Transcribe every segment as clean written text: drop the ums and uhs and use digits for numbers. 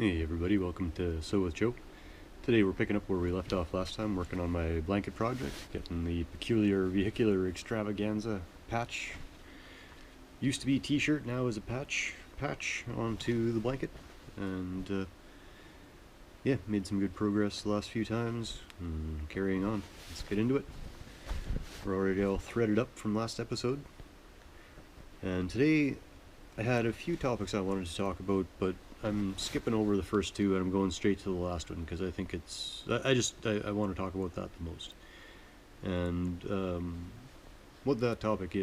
Hey everybody, welcome to So with Joe. Today we're picking up where we left off last time, working on my blanket project, getting the peculiar vehicular extravaganza patch. Used to be t-shirt, now is a patch onto the blanket. And yeah, made some good progress the last few times. Carrying on, let's get into it. We're already all threaded up from last episode. And today I had a few topics I wanted to talk about, but I'm skipping over the first two and I'm going straight to the last one because I think I want to talk about that the most. And what that topic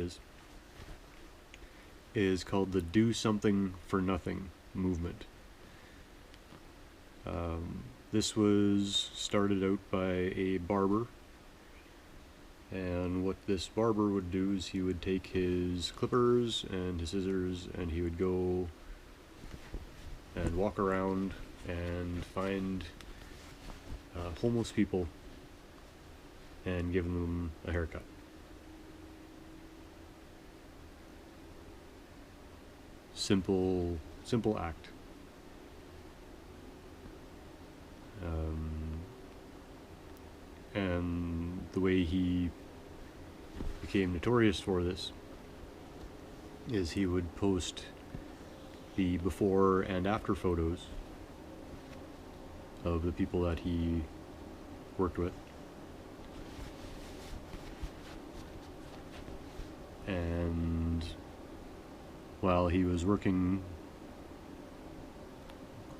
is called the do something for nothing movement. This was started out by a barber, and what this barber would do is he would take his clippers and his scissors and he would go and walk around and find homeless people and give them a haircut. Simple act. And the way he became notorious for this is he would post the before and after photos of the people that he worked with, and while he was working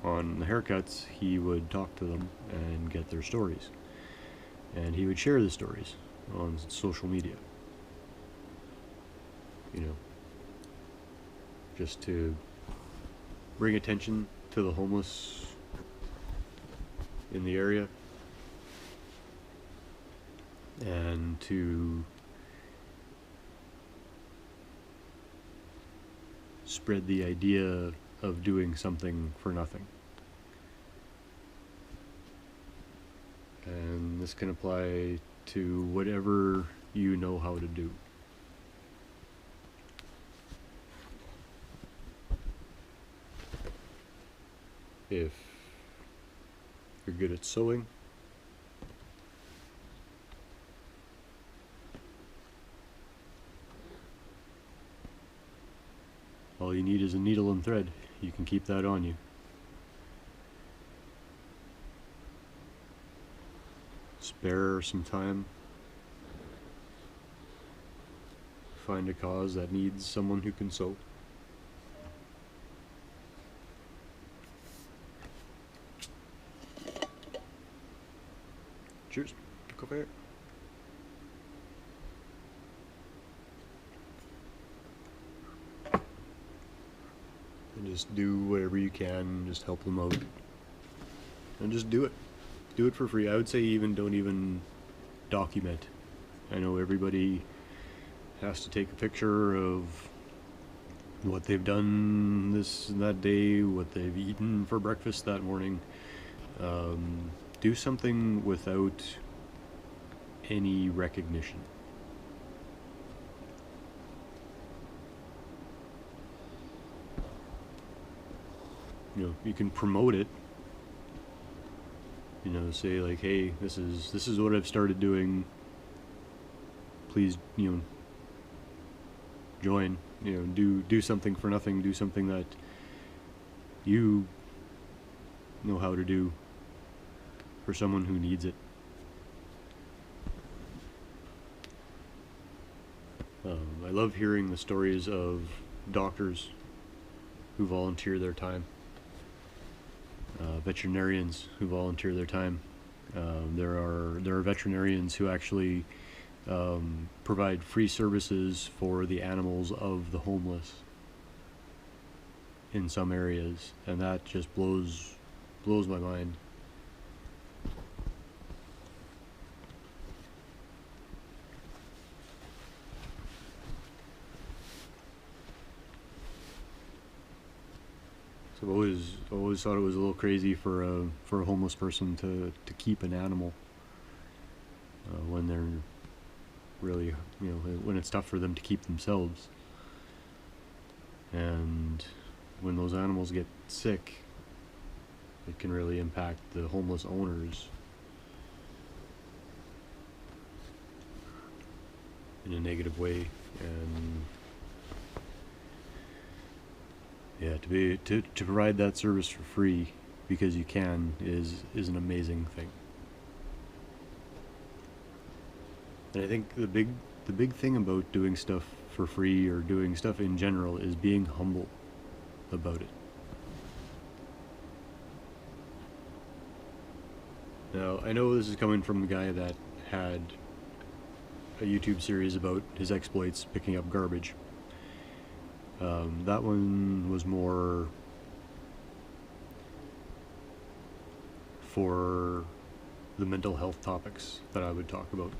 on the haircuts he would talk to them and get their stories, and he would share the stories on social media, just to bring attention to the homeless in the area and to spread the idea of doing something for nothing. And this can apply to whatever you know how to do. If you're good at sewing, all you need is a needle and thread. You can keep that on you. Spare some time. Find a cause that needs someone who can sew. Cheers. Look over here. And just do whatever you can, just help them out. And just do it. Do it for free. I would say don't even document. I know everybody has to take a picture of what they've done this and that day, what they've eaten for breakfast that morning. Do something without any recognition. You can promote it. Say like, hey, this is what I've started doing. Please, join. Do something for nothing. Do something that you know how to do for someone who needs it. I love hearing the stories of doctors who volunteer their time, veterinarians who volunteer their time. There are veterinarians who actually provide free services for the animals of the homeless in some areas, and that just blows my mind. So I've always thought it was a little crazy for a homeless person to keep an animal when they're really, when it's tough for them to keep themselves. And when those animals get sick, it can really impact the homeless owners in a negative way. And yeah, to provide that service for free because you can is an amazing thing. And I think the big thing about doing stuff for free or doing stuff in general is being humble about it. Now, I know this is coming from the guy that had a YouTube series about his exploits picking up garbage. That one was more for the mental health topics that I would talk about.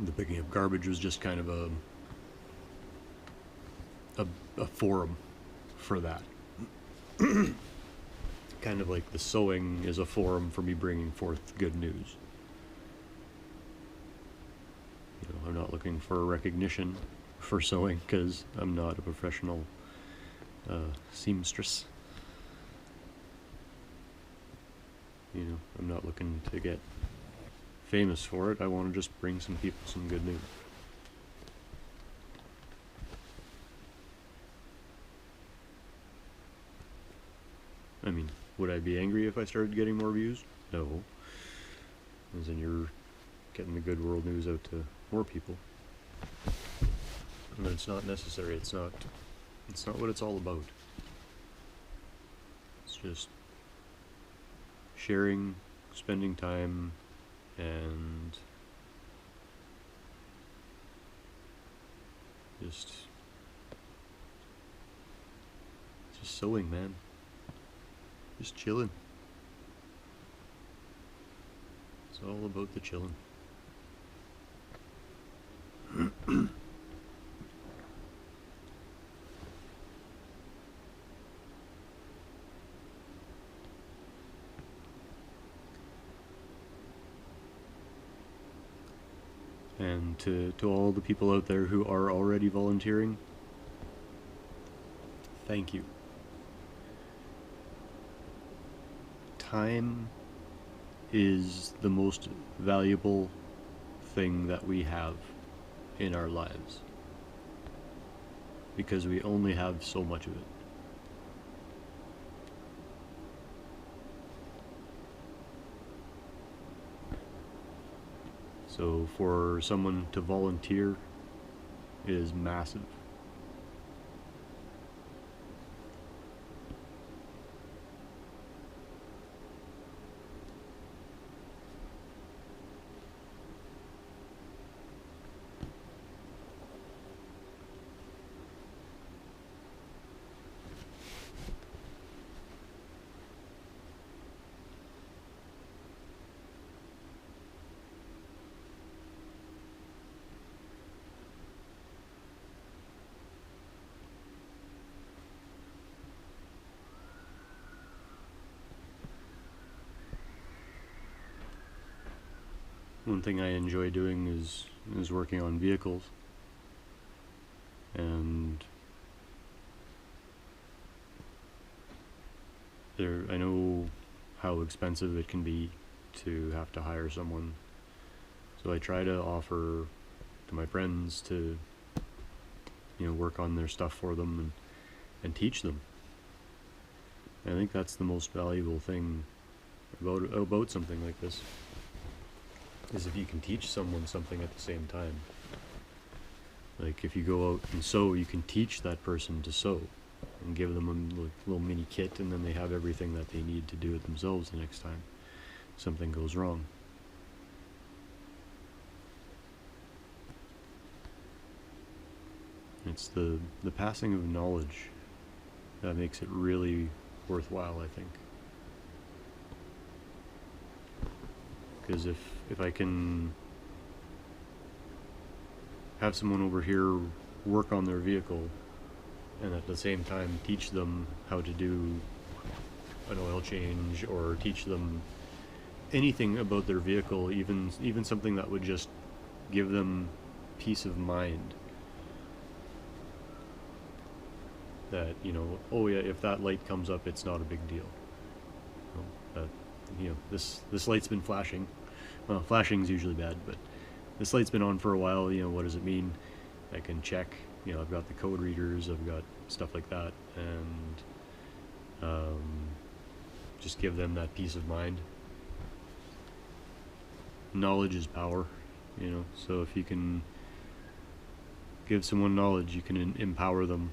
The picking up garbage was just kind of a forum for that. Kind of like the sewing is a forum for me bringing forth good news. You know, I'm not looking for recognition for sewing because I'm not a professional seamstress. You know, I'm not looking to get famous for it. I want to just bring some people some good news. I mean, would I be angry if I started getting more views? No. As in, you're getting the good world news out to more people. But it's not necessary. It's not what it's all about. It's just sharing, spending time, and just sewing, man. Just chillin'. It's all about the chillin'. And to all the people out there who are already volunteering, thank you. Time is the most valuable thing that we have in our lives, because we only have so much of it. So for someone to volunteer is massive. One thing I enjoy doing is working on vehicles, and I know how expensive it can be to have to hire someone, so I try to offer to my friends to, you know, work on their stuff for them and teach them. I think that's the most valuable thing about something like this, is if you can teach someone something at the same time. Like if you go out and sew, you can teach that person to sew and give them a little mini kit, and then they have everything that they need to do it themselves the next time something goes wrong. It's the passing of knowledge that makes it really worthwhile, I think. Because if I can have someone over here work on their vehicle and at the same time teach them how to do an oil change, or teach them anything about their vehicle, even something that would just give them peace of mind, that, you know, oh yeah, if that light comes up, it's not a big deal. You know, this light's been flashing. Well, flashing's usually bad, but this light's been on for a while. You know, what does it mean? I can check. You know, I've got the code readers, I've got stuff like that, and just give them that peace of mind. Knowledge is power, you know, so if you can give someone knowledge, you can empower them.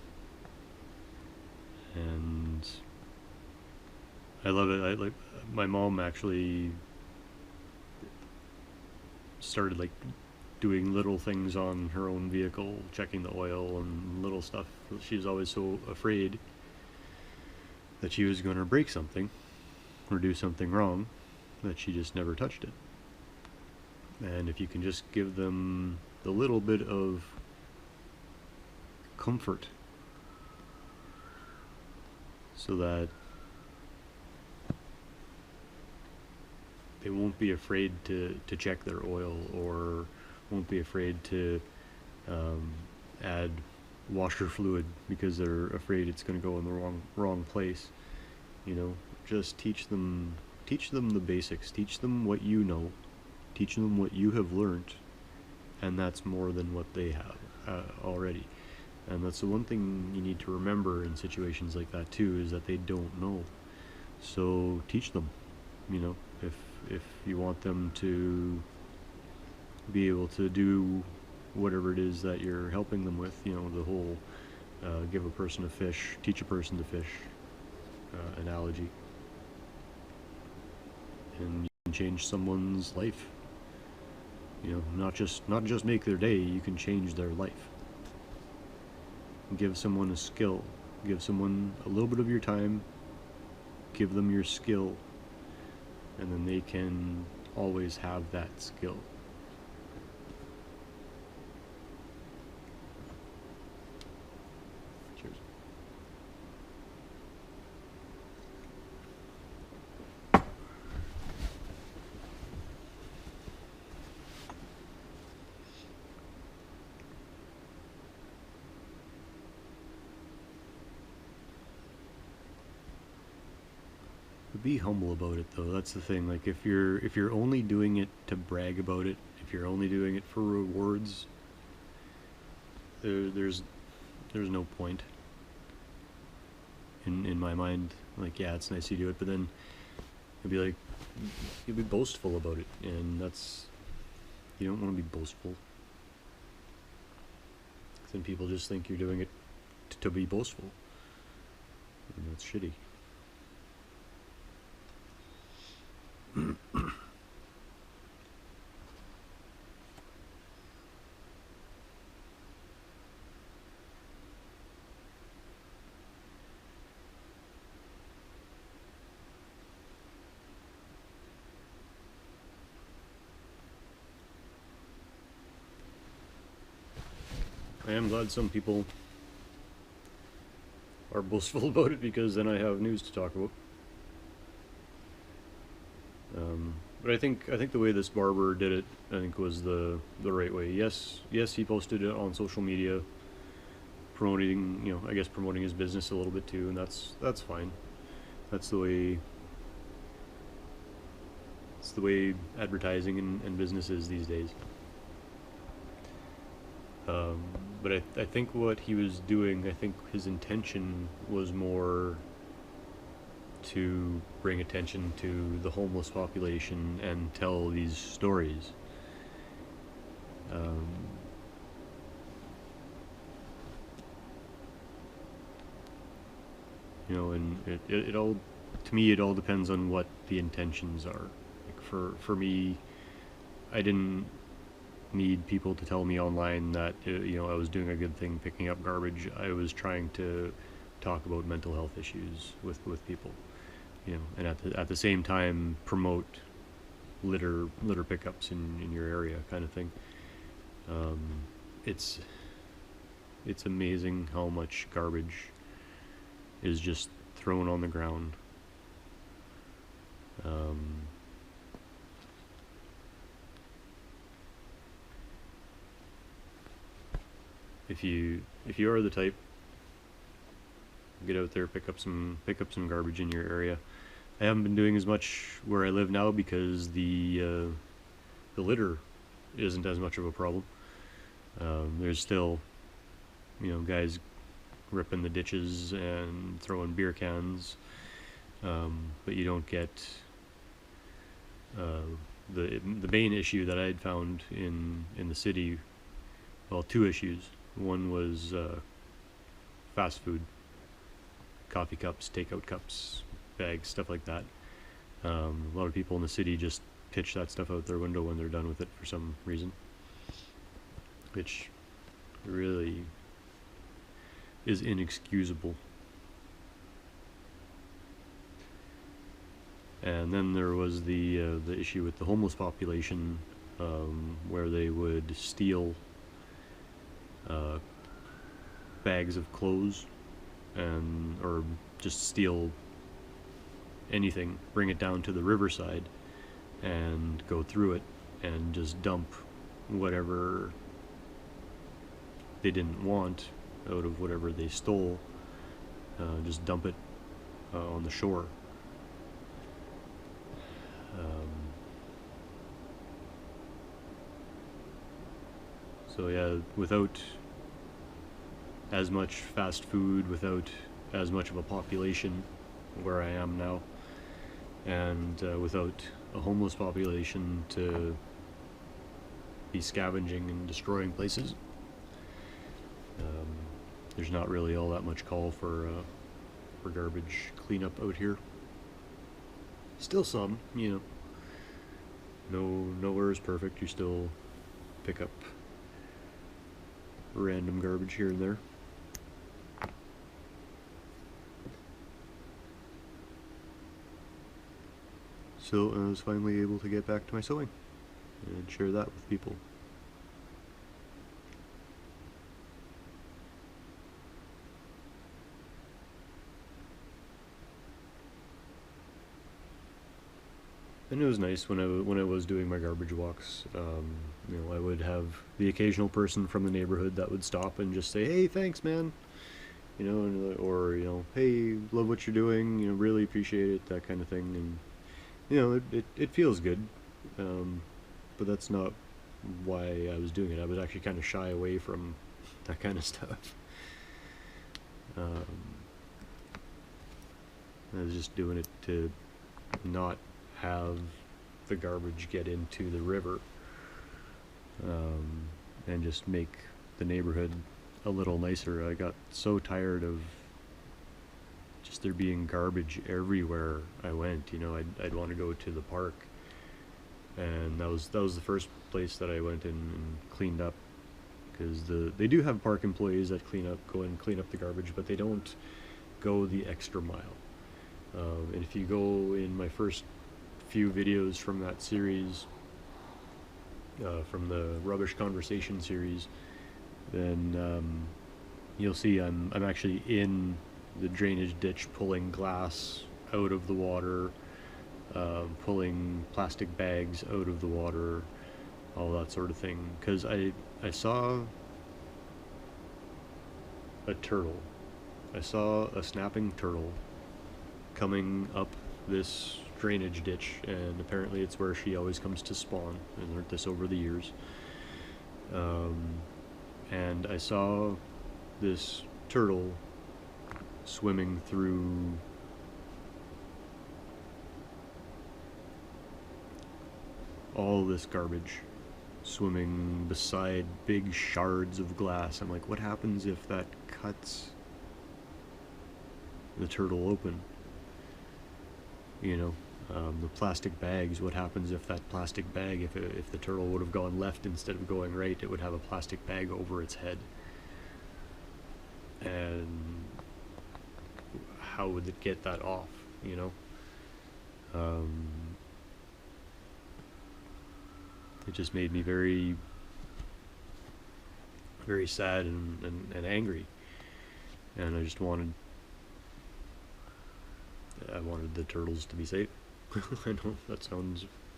And I love it. Like my mom actually started like doing little things on her own vehicle, checking the oil and little stuff. She was always so afraid that she was going to break something or do something wrong that she just never touched it. And if you can just give them the little bit of comfort so that they won't be afraid to check their oil, or won't be afraid to add washer fluid because they're afraid it's going to go in the wrong place. You know, just teach them the basics. Teach them what you know. Teach them what you have learned, and that's more than what they have already. And that's the one thing you need to remember in situations like that too, is that they don't know. So teach them. You know, if you want them to be able to do whatever it is that you're helping them with, you know, the whole give a person a fish, teach a person to fish analogy, and you can change someone's life. You know, not just make their day, you can change their life. Give someone a skill, give someone a little bit of your time, give them your skill, and then they can always have that skill. Cheers. Be humble about it, though. That's the thing. Like, if you're only doing it to brag about it, if you're only doing it for rewards, there's no point in my mind. Like, yeah, it's nice you do it, but then you'll be boastful about it, and you don't want to be boastful. Then people just think you're doing it to be boastful, and that's shitty. I am glad some people are boastful about it, because then I have news to talk about. But I think the way this barber did it, I think, was the right way. Yes, he posted it on social media, promoting, you know, I guess promoting his business a little bit too, and that's fine. That's the way advertising and business is these days. But I think what he was doing, I think his intention was more to bring attention to the homeless population and tell these stories. You know, and it all, to me, it all depends on what the intentions are. Like for me, I didn't need people to tell me online that you know, I was doing a good thing picking up garbage. I was trying to talk about mental health issues with people, you know, and at the same time promote litter pickups in your area, kind of thing. It's amazing how much garbage is just thrown on the ground. If you are the type, get out there, pick up some garbage in your area. I haven't been doing as much where I live now because the litter isn't as much of a problem. There's still, guys ripping the ditches and throwing beer cans, but you don't get the main issue that I had found in the city. Well, two issues. One was fast food, coffee cups, takeout cups, bags, stuff like that. A lot of people in the city just pitch that stuff out their window when they're done with it for some reason, which really is inexcusable. And then there was the issue with the homeless population, where they would steal bags of clothes or just steal anything, bring it down to the riverside and go through it and just dump whatever they didn't want out of whatever they stole, just dump it on the shore. So yeah, without as much fast food, without as much of a population where I am now, and without a homeless population to be scavenging and destroying places, there's not really all that much call for garbage cleanup out here. Still some, nowhere is perfect. You still pick up random garbage here and there. So I was finally able to get back to my sewing and share that with people. And it was nice when I was doing my garbage walks. I would have the occasional person from the neighborhood that would stop and just say, "Hey, thanks, man," or "Hey, love what you're doing. Really appreciate it," that kind of thing. And it feels good. But that's not why I was doing it. I was actually kind of shy away from that kind of stuff. I was just doing it to not have the garbage get into the river, and just make the neighborhood a little nicer. I got so tired of just there being garbage everywhere I went. I'd want to go to the park, and that was the first place that I went and cleaned up, because they do have park employees that go and clean up the garbage, but they don't go the extra mile. And if you go in my first few videos from that series, from the Rubbish Conversation series, then you'll see I'm actually in the drainage ditch pulling glass out of the water, pulling plastic bags out of the water, all that sort of thing. Because I saw a turtle. I saw a snapping turtle coming up this drainage ditch, and apparently it's where she always comes to spawn. I learned this over the years. And I saw this turtle swimming through all this garbage, swimming beside big shards of glass. I'm like, what happens if that cuts the turtle open? The plastic bags, what happens if that plastic bag, if the turtle would have gone left instead of going right, it would have a plastic bag over its head. And how would it get that off, It just made me very, very sad and angry. And I just wanted the turtles to be safe. I know that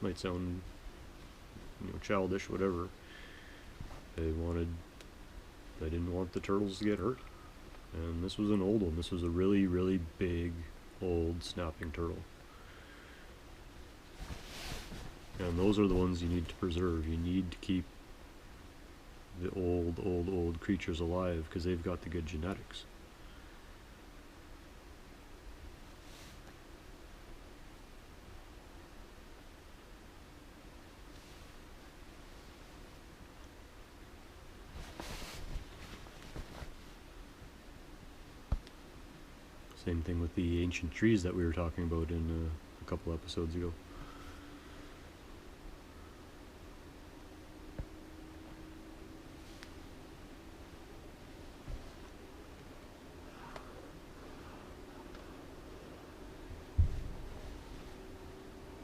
might sound childish, whatever. I didn't want the turtles to get hurt. And this was an old one. This was a really, really big, old snapping turtle. And those are the ones you need to preserve. You need to keep the old creatures alive because they've got the good genetics. Same thing with the ancient trees that we were talking about in a couple episodes ago.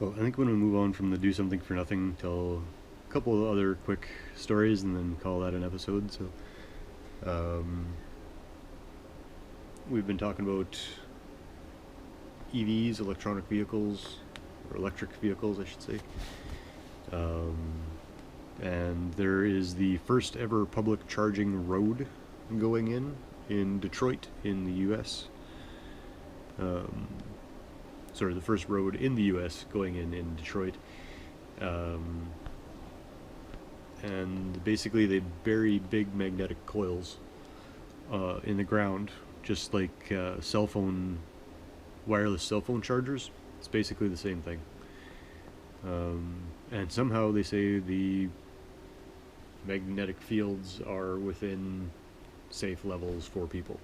Well, I think when we move on from the do something for nothing, tell a couple of other quick stories and then call that an episode. So, we've been talking about EVs, electronic vehicles, or electric vehicles, I should say. And there is the first ever public charging road going in Detroit in the US. Sorry, the first road in the US going in Detroit. And basically they bury big magnetic coils in the ground, just like wireless cell phone chargers. It's basically the same thing. And somehow they say the magnetic fields are within safe levels for people.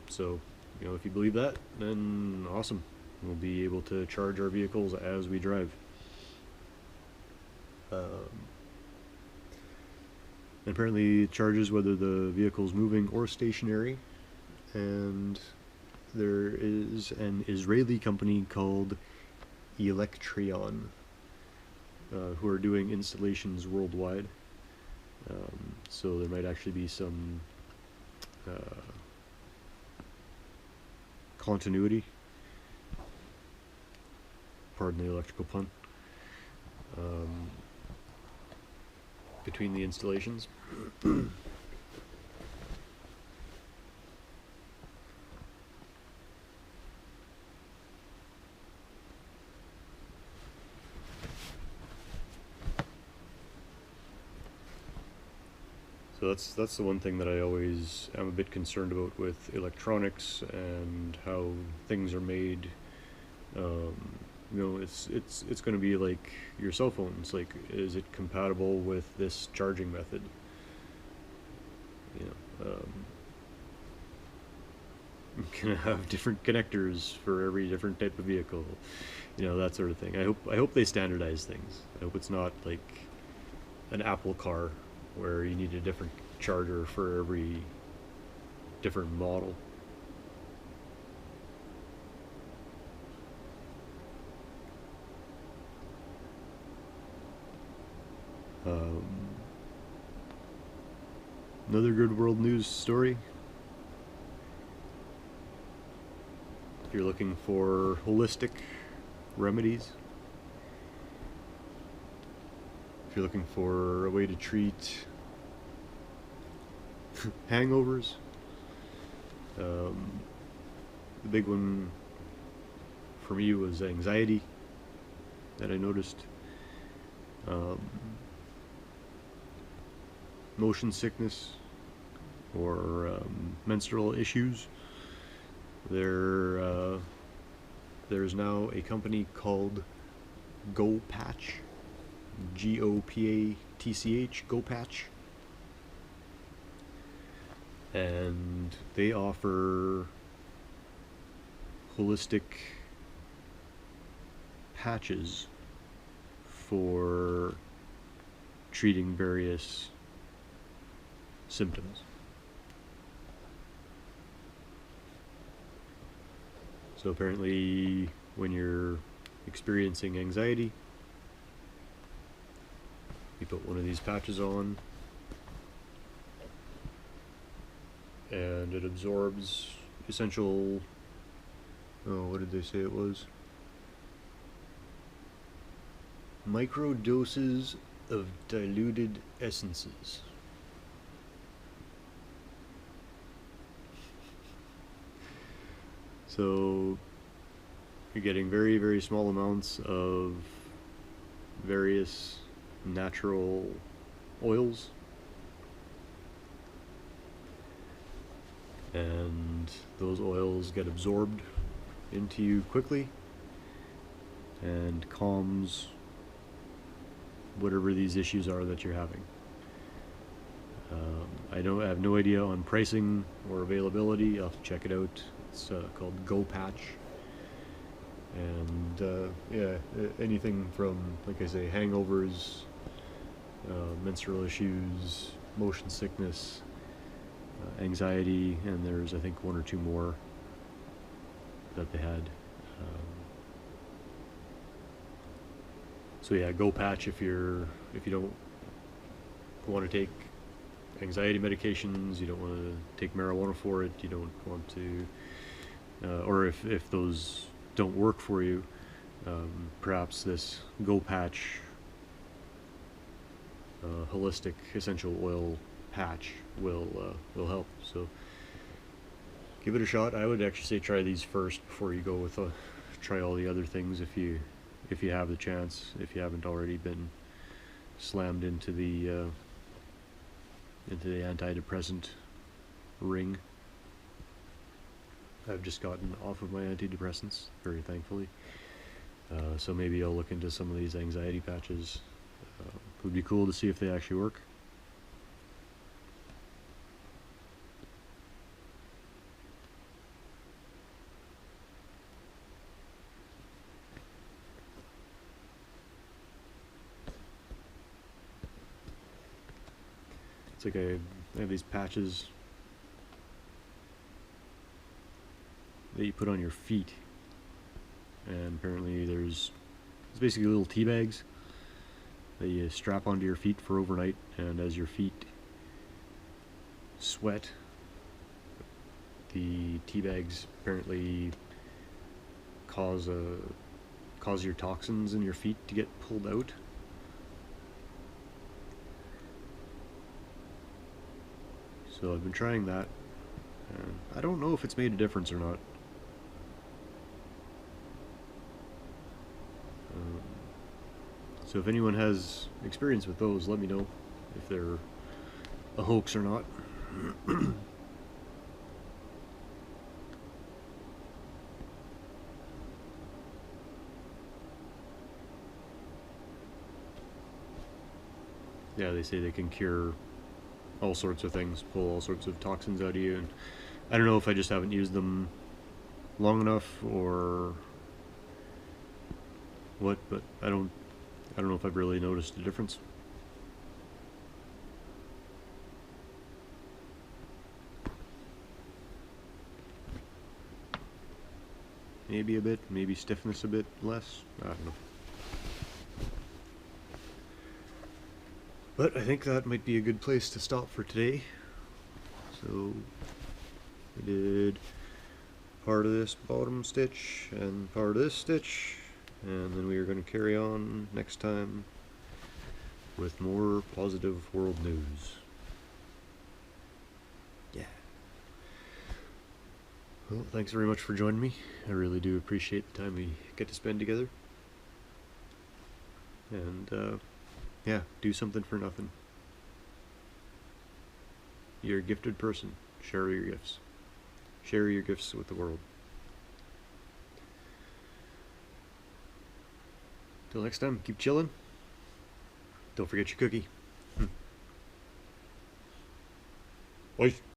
So, you know, if you believe that, then awesome. We'll be able to charge our vehicles as we drive. Apparently it charges whether the vehicle's moving or stationary, and there is an Israeli company called Electrion who are doing installations worldwide. So there might actually be some continuity, pardon the electrical pun, between the installations. So that's the one thing that I always am a bit concerned about with electronics and how things are made. You know, it's going to be like your cell phones. Like, is it compatible with this charging method? You know, gonna have different connectors for every different type of vehicle. You know, that sort of thing. I hope they standardize things. I hope it's not like an Apple car where you need a different charger for every different model. Another good world news story. If you're looking for holistic remedies, if you're looking for a way to treat hangovers, the big one for me was anxiety that I noticed. Motion sickness or menstrual issues. There's now a company called GoPatch, GoPatch, GoPatch, and they offer holistic patches for treating various symptoms. So apparently when you're experiencing anxiety, you put one of these patches on and it absorbs essential, oh, what did they say it was? Micro doses of diluted essences. So you're getting very, very small amounts of various natural oils, and those oils get absorbed into you quickly and calms whatever these issues are that you're having. I have no idea on pricing or availability. I'll have to check it out. It's called GoPatch. And yeah, anything from, like I say, hangovers, menstrual issues, motion sickness, anxiety, and there's I think one or two more that they had. So yeah, GoPatch if you don't want to take anxiety medications, you don't want to take marijuana for it, you don't want to, or if those don't work for you, perhaps this GoPatch holistic essential oil patch will help. So give it a shot. I would actually say try these first before you go with try all the other things if you have the chance, if you haven't already been slammed into the antidepressant ring. I've just gotten off of my antidepressants, very thankfully. So maybe I'll look into some of these anxiety patches. It would be cool to see if they actually work. It's like I have these patches that you put on your feet, and apparently it's basically little tea bags that you strap onto your feet for overnight, and as your feet sweat, the tea bags apparently cause your toxins in your feet to get pulled out. So I've been trying that, and I don't know if it's made a difference or not. So if anyone has experience with those, let me know if they're a hoax or not. Yeah, they say they can cure all sorts of things, pull all sorts of toxins out of you, and I don't know if I just haven't used them long enough or what, but I don't know if I've really noticed a difference. Maybe a bit, maybe stiffness a bit less, I don't know. But I think that might be a good place to stop for today. So we did part of this bottom stitch and part of this stitch, and then we are going to carry on next time with more positive world news. Yeah. Well, thanks very much for joining me. I really do appreciate the time we get to spend together. And yeah, do something for nothing. You're a gifted person. Share your gifts. Share your gifts with the world. Till next time, keep chillin'. Don't forget your cookie. Bye.